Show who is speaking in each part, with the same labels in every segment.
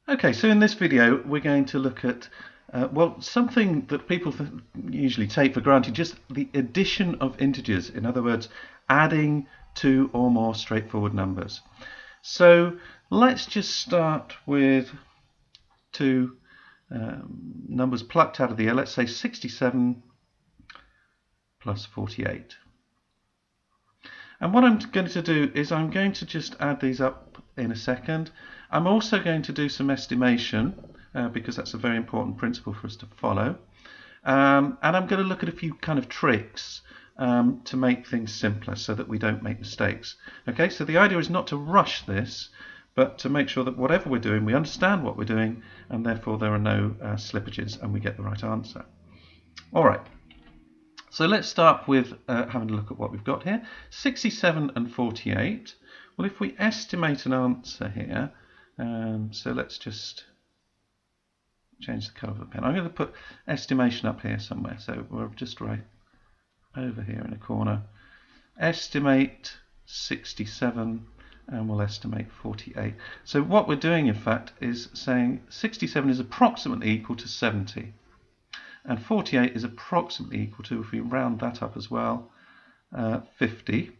Speaker 1: Okay, so in this video we're going to look at well, something that people usually take for granted, just the addition of integers. In other words, adding two or more straightforward numbers. So let's just start with two numbers plucked out of the air. Let's say 67 plus 48. And what I'm going to do is I'm going to just add these up in a second. I'm also going to do some estimation because that's a very important principle for us to follow. And I'm going to look at a few kind of tricks to make things simpler so that we don't make mistakes. Okay, so the idea is not to rush this, but to make sure that whatever we're doing, we understand what we're doing, and therefore there are no slippages and we get the right answer. All right. So let's start with having a look at what we've got here. 67 and 48. Well, if we estimate an answer here, so let's just change the colour of the pen. I'm going to put estimation up here somewhere. So we're just right over here in a corner. Estimate 67 and we'll estimate 48. So what we're doing, in fact, is saying 67 is approximately equal to 70. And 48 is approximately equal to, if we round that up as well, 50.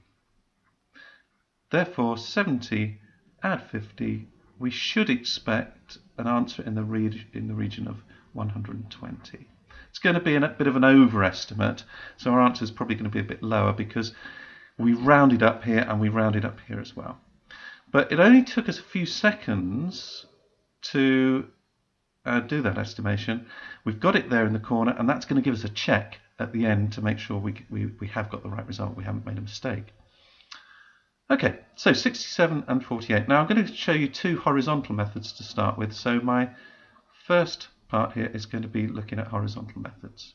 Speaker 1: Therefore, 70 add 50, we should expect an answer in the region of 120. It's going to be a bit of an overestimate, so our answer is probably going to be a bit lower because we rounded up here and we rounded up here as well. But it only took us a few seconds to do that estimation. We've got it there in the corner, and that's going to give us a check at the end to make sure we have got the right result, we haven't made a mistake. Okay, so 67 and 48. Now I'm going to show you two horizontal methods to start with. So my first part here is going to be looking at horizontal methods.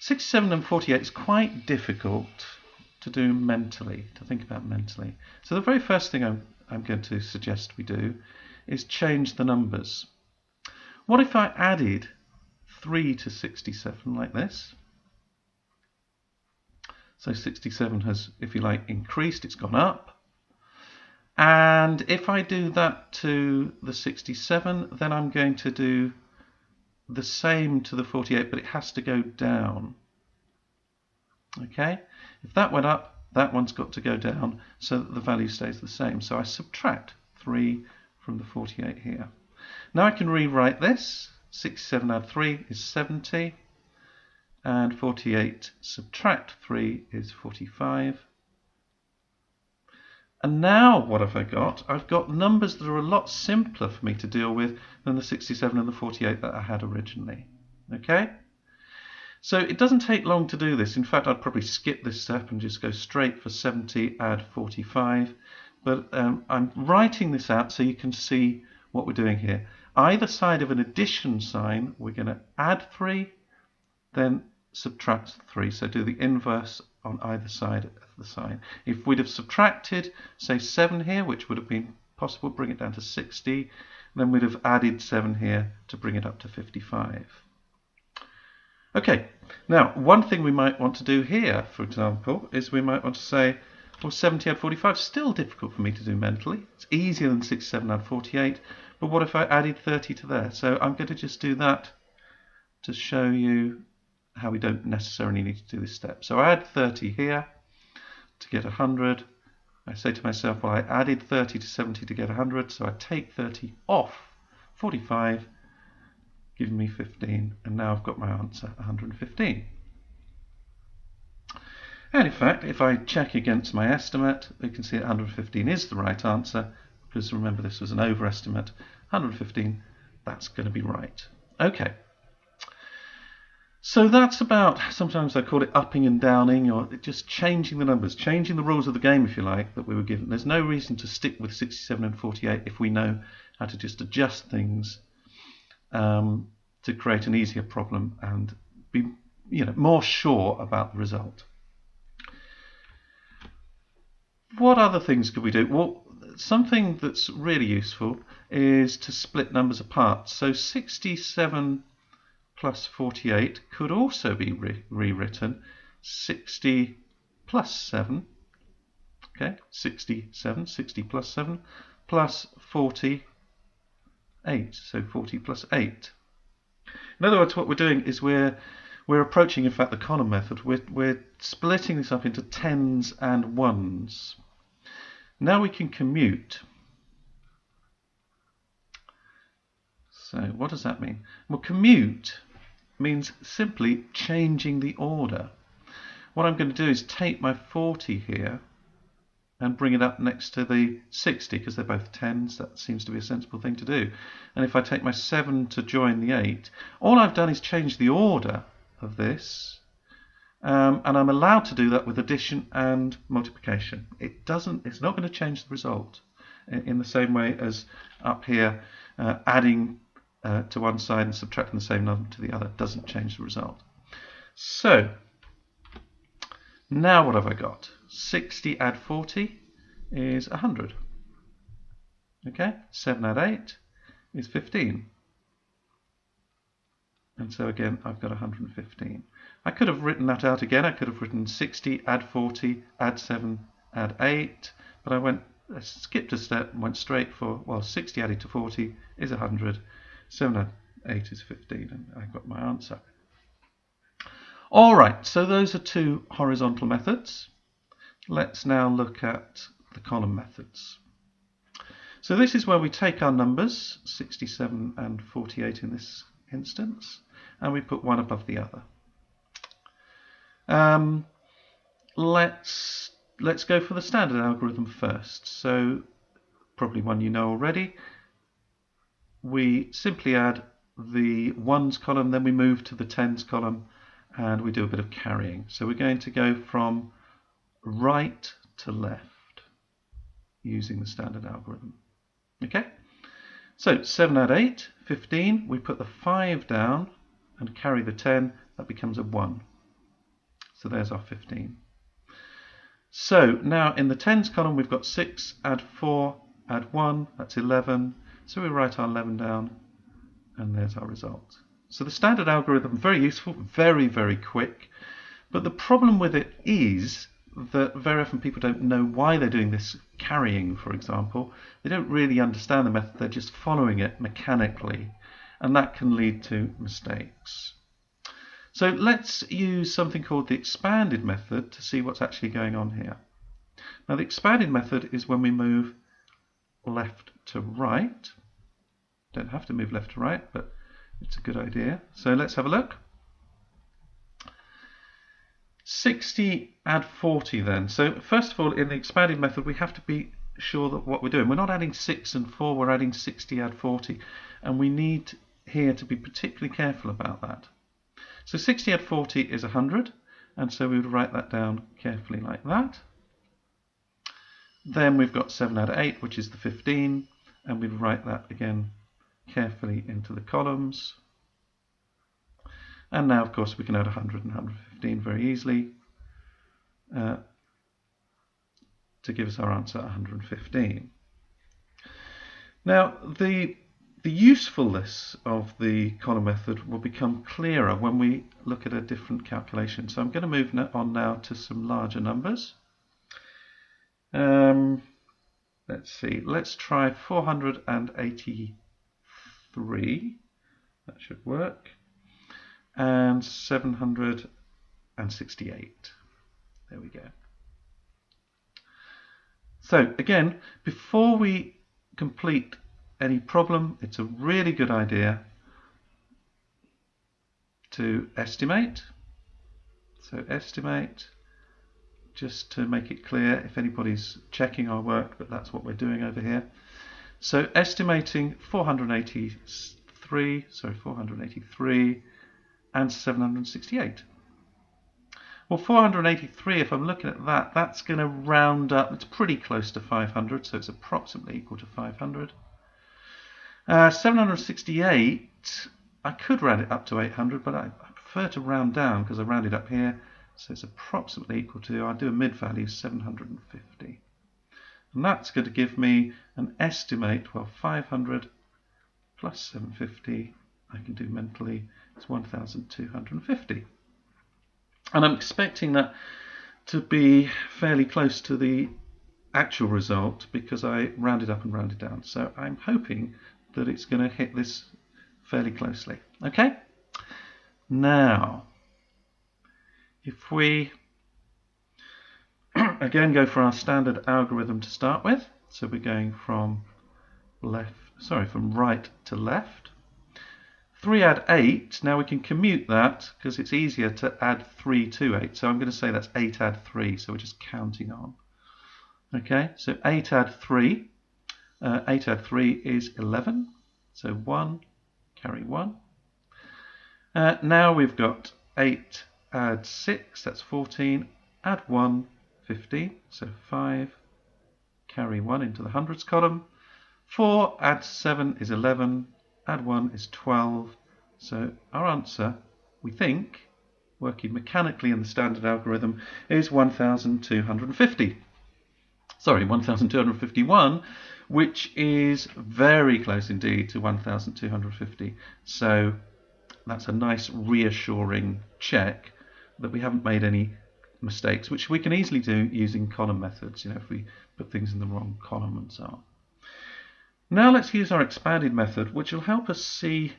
Speaker 1: 67 and 48 is quite difficult to do mentally, to think about mentally. So the very first thing I'm going to suggest we do is change the numbers. What if I added 3 to 67 like this? So 67 has, if you like, increased, it's gone up. And if I do that to the 67, then I'm going to do the same to the 48, but it has to go down. Okay? If that went up, that one's got to go down so that the value stays the same. So I subtract 3 from the 48 here. Now I can rewrite this. 67 add 3 is 70, and 48 subtract 3 is 45. And now what have I got? I've got numbers that are a lot simpler for me to deal with than the 67 and the 48 that I had originally. Okay? So it doesn't take long to do this. In fact, I'd probably skip this step and just go straight for 70 add 45. But I'm writing this out so you can see what we're doing here. Either side of an addition sign, we're going to add 3, then subtract 3. So do the inverse on either side of the sign. If we'd have subtracted, say 7 here, which would have been possible, bring it down to 60, then we'd have added 7 here to bring it up to 55. Okay, now one thing we might want to do here, for example, is we might want to say, well, 70 add 45 is still difficult for me to do mentally. It's easier than 67 add 48, but what if I added 30 to there? So I'm going to just do that to show you how we don't necessarily need to do this step. So I add 30 here to get 100. I say to myself, well, I added 30 to 70 to get 100, so I take 30 off 45, giving me 15, and now I've got my answer, 115. And in fact, if I check against my estimate, we can see that 115 is the right answer, because remember this was an overestimate. 115, that's going to be right. Okay. So that's about, sometimes I call it upping and downing, or just changing the numbers, changing the rules of the game, if you like, that we were given. There's no reason to stick with 67 and 48 if we know how to just adjust things to create an easier problem and be more sure about the result. What other things could we do? Well, something that's really useful is to split numbers apart. So 67 plus 48 could also be rewritten 60 plus 7, okay, 67, 60 plus 7, plus 40 8, so 40 plus 8. In other words, what we're doing is we're approaching, in fact, the column method. We're splitting this up into tens and ones. Now we can commute. So what does that mean? Well, commute means simply changing the order. What I'm going to do is take my 40 here and bring it up next to the 60, because they're both tens. That seems to be a sensible thing to do. And if I take my 7 to join the 8, all I've done is change the order of this, and I'm allowed to do that with addition and multiplication. It's not going to change the result in the same way as up here, adding to one side and subtracting the same number to the other doesn't change the result. So now what have I got? 60 add 40 is 100. Okay, 7 add 8 is 15. And so again, I've got 115. I could have written that out again. I could have written 60 add 40 add 7 add 8, but I skipped a step and went straight for, well, 60 added to 40 is 100, 7 add 8 is 15, and I got my answer. All right, so those are two horizontal methods. Let's now look at the column methods. So this is where we take our numbers, 67 and 48 in this instance, and we put one above the other. Let's go for the standard algorithm first. So probably one you know already. We simply add the ones column, then we move to the tens column, and we do a bit of carrying. So we're going to go from right to left using the standard algorithm. Okay, so 7 add 8, 15. We put the 5 down and carry the 10. That becomes a 1. So there's our 15. So now in the tens column we've got 6 add 4 add 1. That's 11. So we write our 11 down, and there's our result. So the standard algorithm, very useful, very, very quick. But the problem with it is that very often people don't know why they're doing this carrying, for example. They don't really understand the method, they're just following it mechanically, and that can lead to mistakes. So let's use something called the expanded method to see what's actually going on here. Now the expanded method is when we move left to right. Don't have to move left to right, but it's a good idea. So let's have a look. 60 add 40 then. So first of all, in the expanded method, we have to be sure that what we're doing, we're not adding 6 and 4, we're adding 60 add 40. And we need here to be particularly careful about that. So 60 add 40 is 100, and so we would write that down carefully like that. Then we've got 7 add 8, which is the 15, and we'd write that again carefully into the columns. And now, of course, we can add 100 and 115 very easily to give us our answer, 115. Now, the usefulness of the column method will become clearer when we look at a different calculation. So I'm going to move on now to some larger numbers. Let's see, let's try 483. That should work. And 768. There we go. So again, before we complete any problem, it's a really good idea to estimate. So estimate, just to make it clear if anybody's checking our work, but that's what we're doing over here. So estimating 483 and 768. Well, 483, if I'm looking at that, that's going to round up, it's pretty close to 500, so it's approximately equal to 500. 768, I could round it up to 800, but I prefer to round down because I rounded up here, so it's approximately equal to, I'll do a mid value, 750. And that's going to give me an estimate, well, 500 plus 750, I can do mentally, it's 1,250. And I'm expecting that to be fairly close to the actual result because I rounded up and rounded down. So I'm hoping that it's going to hit this fairly closely. Okay? Now, if we again go for our standard algorithm to start with, so we're going from right to left. 3 add 8, now we can commute that because it's easier to add 3 to 8. So I'm going to say that's 8 add 3, so we're just counting on. Okay, so 8 add 3. 8 add 3 is 11, so 1, carry 1. Now we've got 8 add 6, that's 14, add 1, 15, so 5, carry 1 into the hundreds column. 4 add 7 is 11, add 1 is 12, so our answer, we think, working mechanically in the standard algorithm, is 1250. Sorry, 1251, which is very close indeed to 1250. So that's a nice reassuring check that we haven't made any mistakes, which we can easily do using column methods, if we put things in the wrong column and so on. Now let's use our expanded method, which will help us see,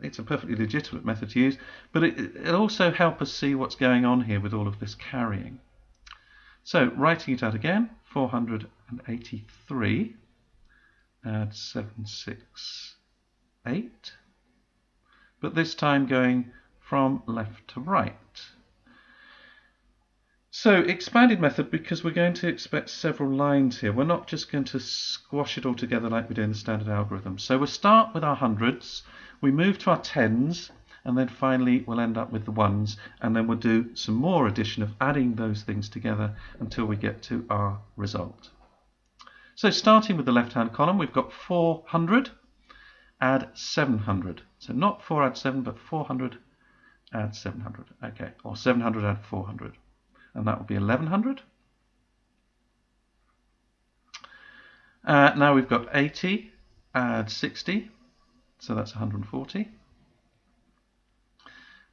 Speaker 1: it's a perfectly legitimate method to use, but it'll also help us see what's going on here with all of this carrying. So writing it out again, 483, add 7, 6, 8, but this time going from left to right. So expanded method, because we're going to expect several lines here. We're not just going to squash it all together like we do in the standard algorithm. So we'll start with our hundreds, we move to our tens, and then finally we'll end up with the ones, and then we'll do some more addition of adding those things together until we get to our result. So starting with the left-hand column, we've got 400, add 700. So not 4 add 7, but 400 add 700. Okay, or 700 add 400. And that will be 1100. Now we've got 80, add 60, so that's 140.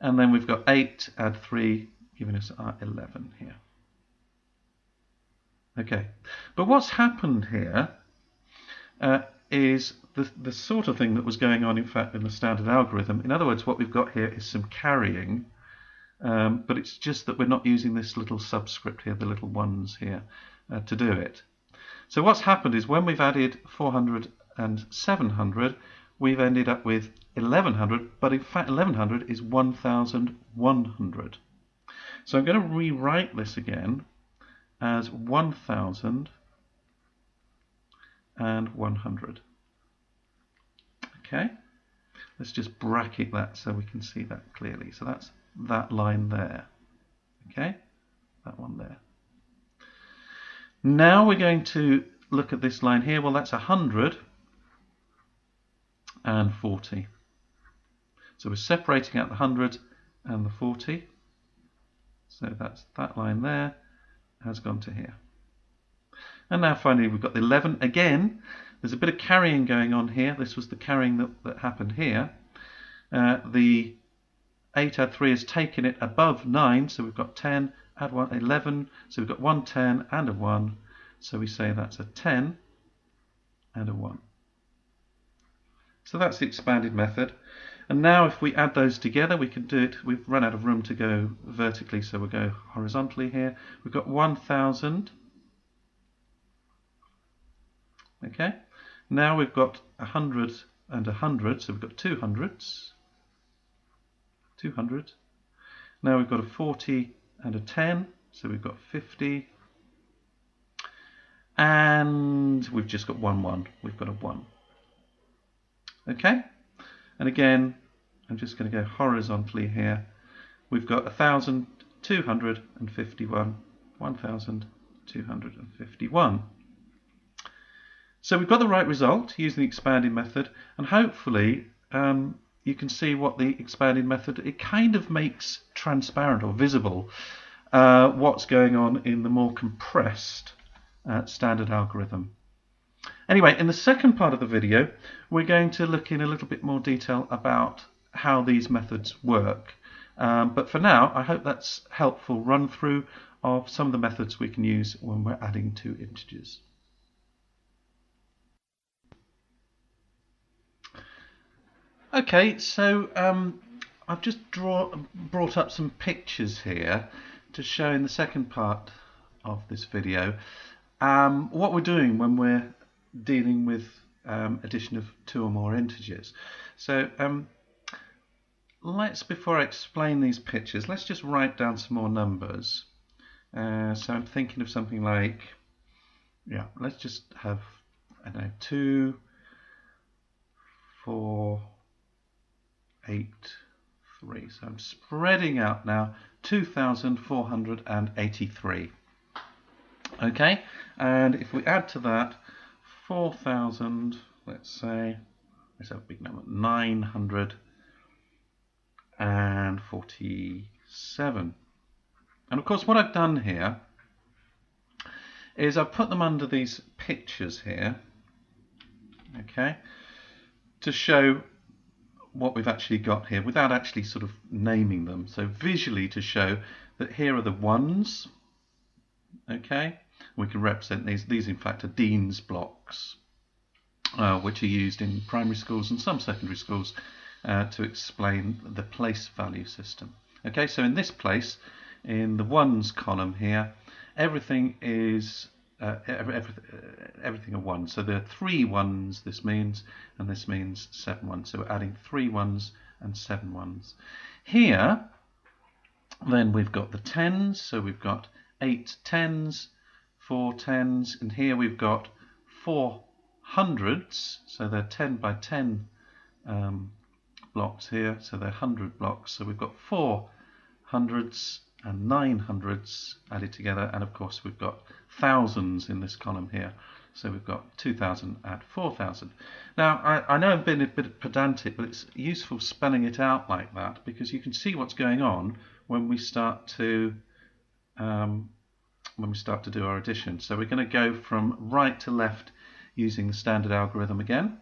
Speaker 1: And then we've got 8, add 3, giving us our 11 here. Okay, but what's happened here is the sort of thing that was going on, in fact, in the standard algorithm. In other words, what we've got here is some carrying. But it's just that we're not using this little subscript here, the little ones here, to do it. So what's happened is when we've added 400 and 700, we've ended up with 1100, but in fact 1100 is 1100. So I'm going to rewrite this again as 1100. Okay, let's just bracket that so we can see that clearly. So that's that line there. Okay, that one there. Now we're going to look at this line here. Well, that's 100 and 40. So we're separating out the 100 and the 40. So that's that line there has gone to here. And now finally we've got the 11. Again, there's a bit of carrying going on here. This was the carrying that happened here. The 8 add 3 has taken it above 9, so we've got 10, add 1, 11, so we've got 1 10 and a 1, so we say that's a 10 and a 1. So that's the expanded method. And now if we add those together, we can do it. We've run out of room to go vertically, so we'll go horizontally here. We've got 1000. Okay, now we've got 100 and 100, so we've got 200s. 200. Now we've got a 40 and a 10, so we've got 50. And we've just got 1. We've got a 1. Okay, and again, I'm just going to go horizontally here. We've got 1251, 1251. So we've got the right result using the expanded method, and hopefully you can see what the expanded method, it kind of makes transparent or visible what's going on in the more compressed standard algorithm. Anyway, in the second part of the video, we're going to look in a little bit more detail about how these methods work. But for now, I hope that's a helpful run through of some of the methods we can use when we're adding two integers. Okay, so I've just brought up some pictures here to show in the second part of this video what we're doing when we're dealing with addition of two or more integers. So before I explain these pictures, let's just write down some more numbers. So I'm thinking of something like, let's just have, I don't know, 2, 4, 8, 3. So I'm spreading out now 2,483. Okay, and if we add to that 4,000, let's have a big number, 947. And of course what I've done here is I've put them under these pictures here, okay, to show what we've actually got here without actually sort of naming them. So visually to show that here are the ones, okay, we can represent these. These in fact are Dean's blocks, which are used in primary schools and some secondary schools to explain the place value system. Okay, so in this place, in the ones column here, everything is everything are ones. So there are 3 ones, this means, and this means 7 ones. So we're adding 3 ones and 7 ones. Here, then we've got the tens. So we've got 8 tens, 4 tens, and here we've got 4 hundreds. So they're 10 by 10 blocks here. So they're 100 blocks. So we've got 4 hundreds and 9 hundreds added together, and of course we've got thousands in this column here. So we've got 2,000 and 4,000. Now I know I've been a bit pedantic, but it's useful spelling it out like that because you can see what's going on when we start to do our addition. So we're going to go from right to left using the standard algorithm again.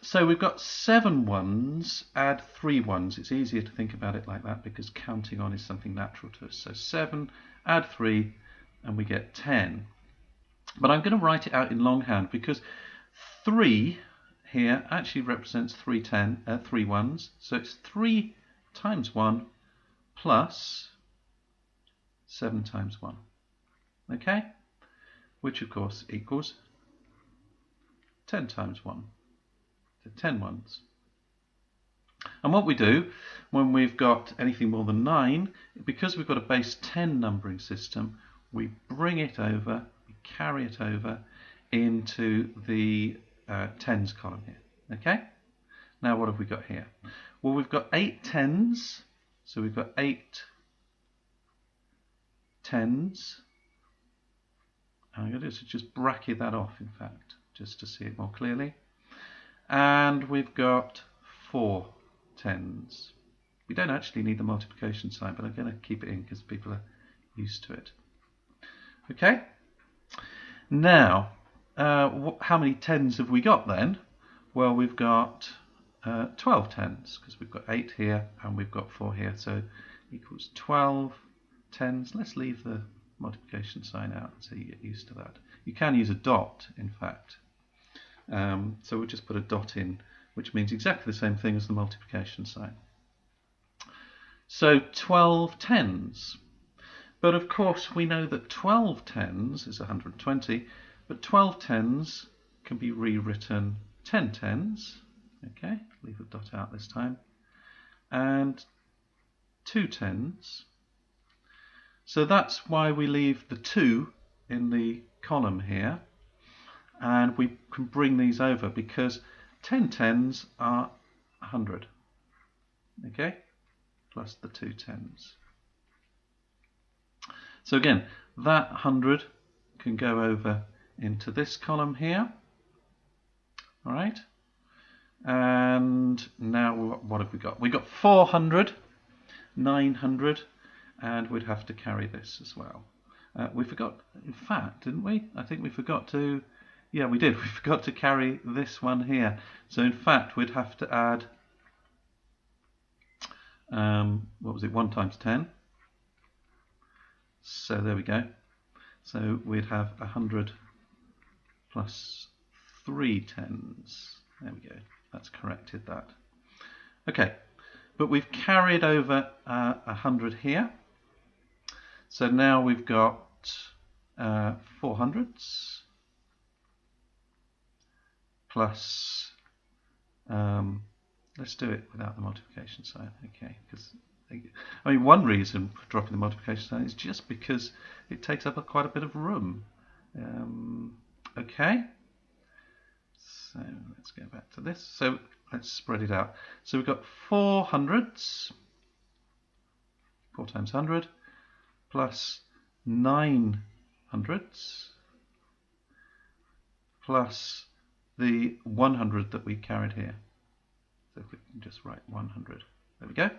Speaker 1: So we've got 7 ones, add 3 ones. It's easier to think about it like that because counting on is something natural to us. So 7, add 3, and we get 10. But I'm going to write it out in longhand because 3 here actually represents 3 ones. So it's 3 times 1 plus 7 times 1. Okay? Which of course equals 10 times 1. 10 ones. And what we do when we've got anything more than 9, because we've got a base 10 numbering system, we bring it over, we carry it over into the tens column here. Okay? Now what have we got here? Well, we've got 8 tens, so we've got 8 tens. I'm going to just bracket that off, in fact, just to see it more clearly. And we've got 4 tens. We don't actually need the multiplication sign, but I'm going to keep it in because people are used to it. Okay? Now, how many tens have we got then? Well, we've got 12 tens because we've got 8 here and we've got 4 here, so equals 12 tens. Let's leave the multiplication sign out so you get used to that. You can use a dot, in fact. So we'll just put a dot in, which means exactly the same thing as the multiplication sign. So 12 tens. But of course we know that 12 tens is 120, but 12 tens can be rewritten 10 tens. Okay, leave a dot out this time. And 2 tens. So that's why we leave the 2 in the column here. And we can bring these over because 10 tens are 100, okay, plus the 2 tens. So again, that 100 can go over into this column here, all right, and now what have we got? We've got 400, 900, and we'd have to carry this as well. We forgot, in fact, didn't we? I think we forgot to... Yeah, we did. We forgot to carry this one here. So in fact, we'd have to add, what was it, 1 times 10. So there we go. So we'd have 100 plus 3 tens. There we go. That's corrected that. Okay, but we've carried over 100 here. So now we've got 400s plus, let's do it without the multiplication sign, okay, because I mean, one reason for dropping the multiplication sign is just because it takes up quite a bit of room. Okay, so let's go back to this. So let's spread it out. So we've got 4 hundreds, 4 times 100, plus 9 hundreds, plus the 100 that we carried here. So if we can just write 100. There we go.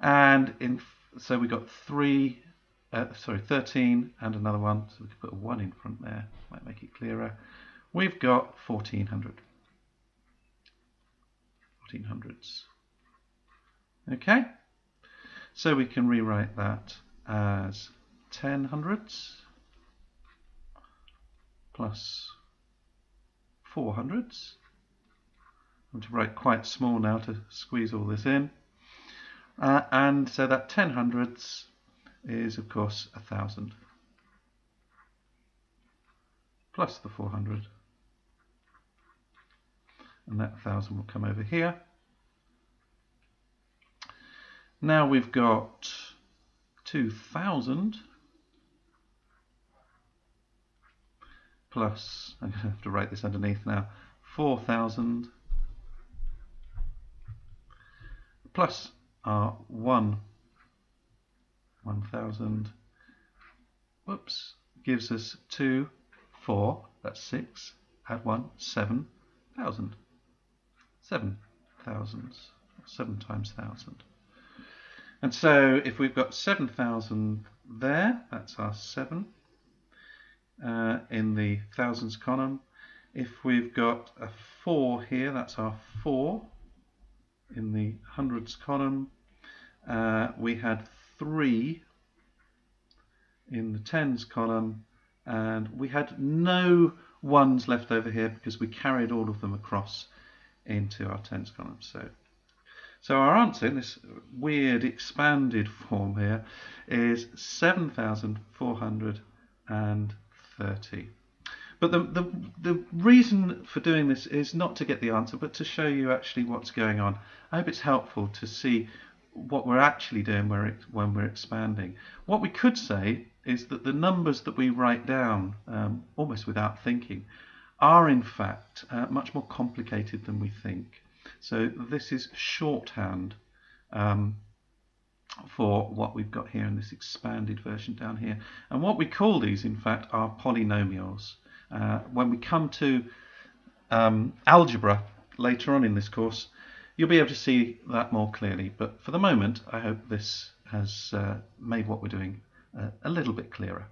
Speaker 1: And so we got 13 and another one, so we could put a 1 in front there, might make it clearer. We've got 1400. 1400s. Okay, so we can rewrite that as 10 hundreds plus 4 hundreds. I'm going to write quite small now to squeeze all this in. And so that 10 hundredths is, of course, 1,000 plus the 400, and that 1,000 will come over here. Now we've got 2,000 plus, I'm going to have to write this underneath now, 4,000 plus our 1,000, whoops, gives us 2, 4, that's 6, add 1, 7,000. 7,000, 7 times 1,000. And so if we've got 7,000 there, that's our 7 in the thousands column. If we've got a 4 here, that's our 4 in the hundreds column. We had 3 in the tens column, and we had no ones left over here because we carried all of them across into our tens column. So our answer in this weird expanded form here is 7,430. But the reason for doing this is not to get the answer, but to show you actually what's going on. I hope it's helpful to see what we're actually doing when we're expanding. What we could say is that the numbers that we write down almost without thinking are in fact much more complicated than we think. So this is shorthand for what we've got here in this expanded version down here. And what we call these, in fact, are polynomials. When we come to algebra later on in this course, you'll be able to see that more clearly. But for the moment, I hope this has made what we're doing a little bit clearer.